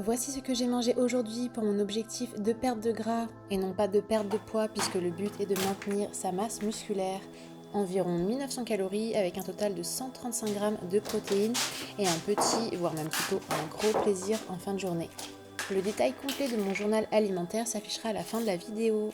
Voici ce que j'ai mangé aujourd'hui pour mon objectif de perte de gras et non pas de perte de poids puisque le but est de maintenir sa masse musculaire. Environ 1900 calories avec un total de 135 grammes de protéines et un petit, voire même plutôt un gros plaisir en fin de journée. Le détail complet de mon journal alimentaire s'affichera à la fin de la vidéo.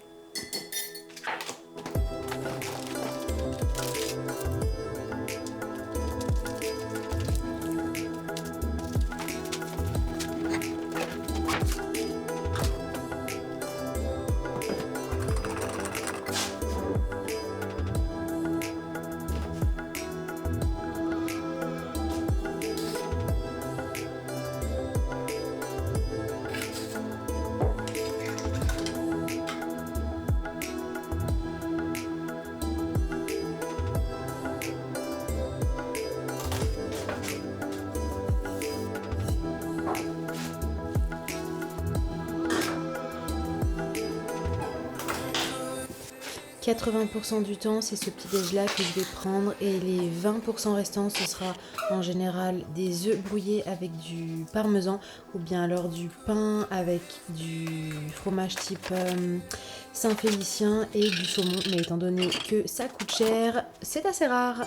80% du temps, c'est ce petit déj-là que je vais prendre et les 20% restants, ce sera en général des œufs brouillés avec du parmesan ou bien alors du pain avec du fromage type Saint-Félicien et du saumon. Mais étant donné que ça coûte cher, c'est assez rare.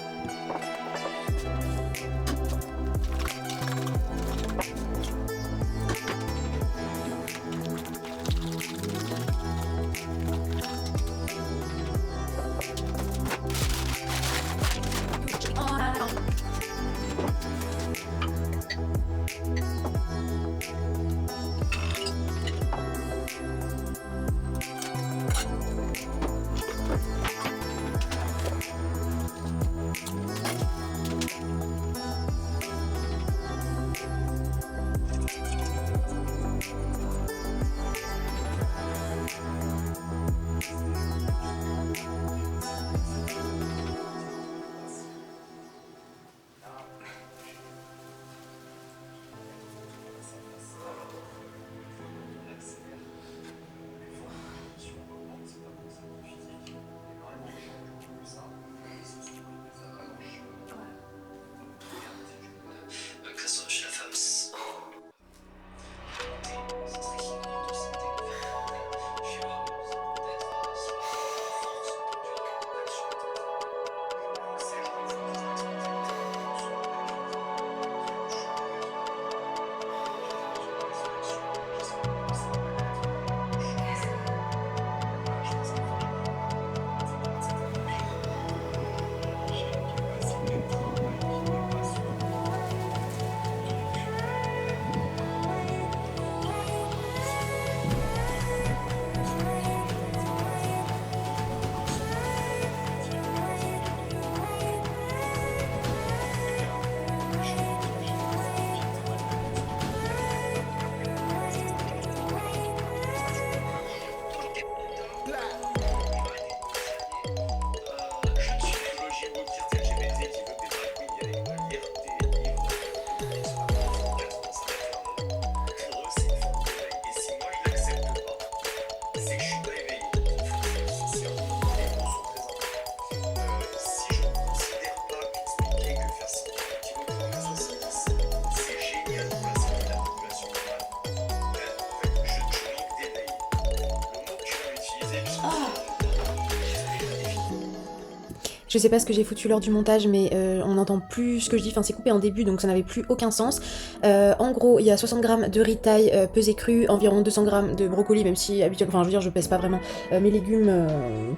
Je sais pas ce que j'ai foutu lors du montage, mais on n'entend plus ce que je dis, enfin c'est coupé en début donc ça n'avait plus aucun sens. En gros, il y a 60 grammes de riz thaï pesé cru, environ 200 grammes de brocoli, même si habituellement, enfin je veux dire, je pèse pas vraiment mes légumes,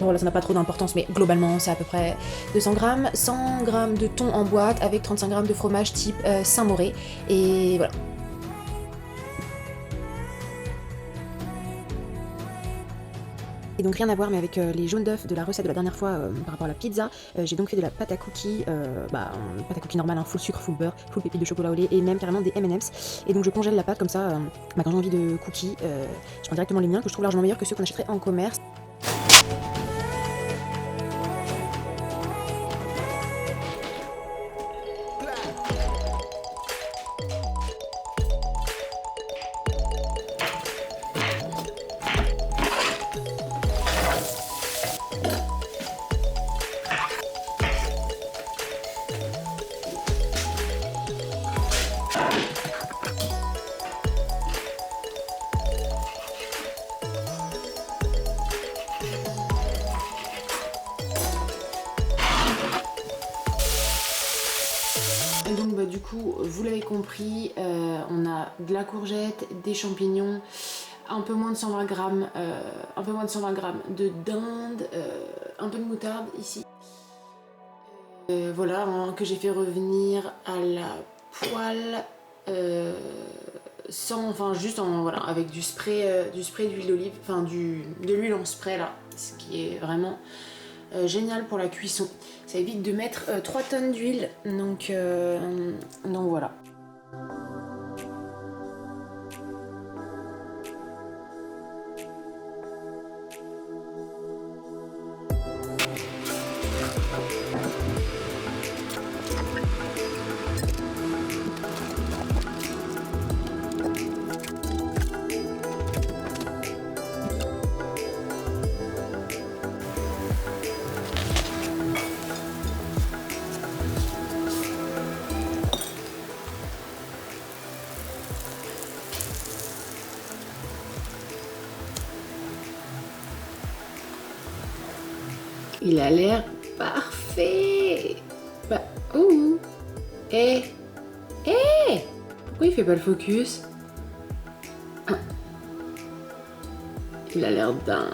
bon voilà, ça n'a pas trop d'importance, mais globalement c'est à peu près 200 grammes, 100 grammes de thon en boîte avec 35 grammes de fromage type Saint-Moré, et voilà. Et donc rien à voir mais avec les jaunes d'œufs de la recette de la dernière fois par rapport à la pizza, j'ai donc fait de la pâte à cookies, pâte à cookies normale, hein, full sucre, full beurre, full pépites de chocolat au lait et même carrément des M&M's. Et donc je congèle la pâte comme ça, quand j'ai envie de cookies, je prends directement les miens que je trouve largement meilleurs que ceux qu'on achèterait en commerce. bah du coup, vous l'avez compris, on a de la courgette, des champignons, un peu moins de 120 grammes, de dinde, un peu de moutarde ici. Voilà, hein, que j'ai fait revenir à la poêle, juste voilà, avec du spray d'huile d'olive, enfin de l'huile en spray là, ce qui est vraiment génial pour la cuisson. Ça évite de mettre 3 tonnes d'huile, donc voilà. Il a l'air parfait. Bah, ouh. Eh, pourquoi il fait pas le focus? Il a l'air dingue.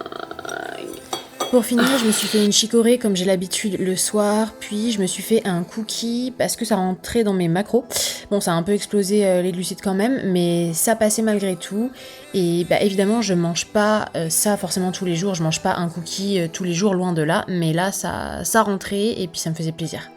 Pour finir, je me suis fait une chicorée comme j'ai l'habitude le soir, puis je me suis fait un cookie parce que ça rentrait dans mes macros. Bon, ça a un peu explosé les glucides quand même, mais ça passait malgré tout. Et bah évidemment, je mange pas ça forcément tous les jours, je mange pas un cookie tous les jours, loin de là, mais là ça rentrait et puis ça me faisait plaisir.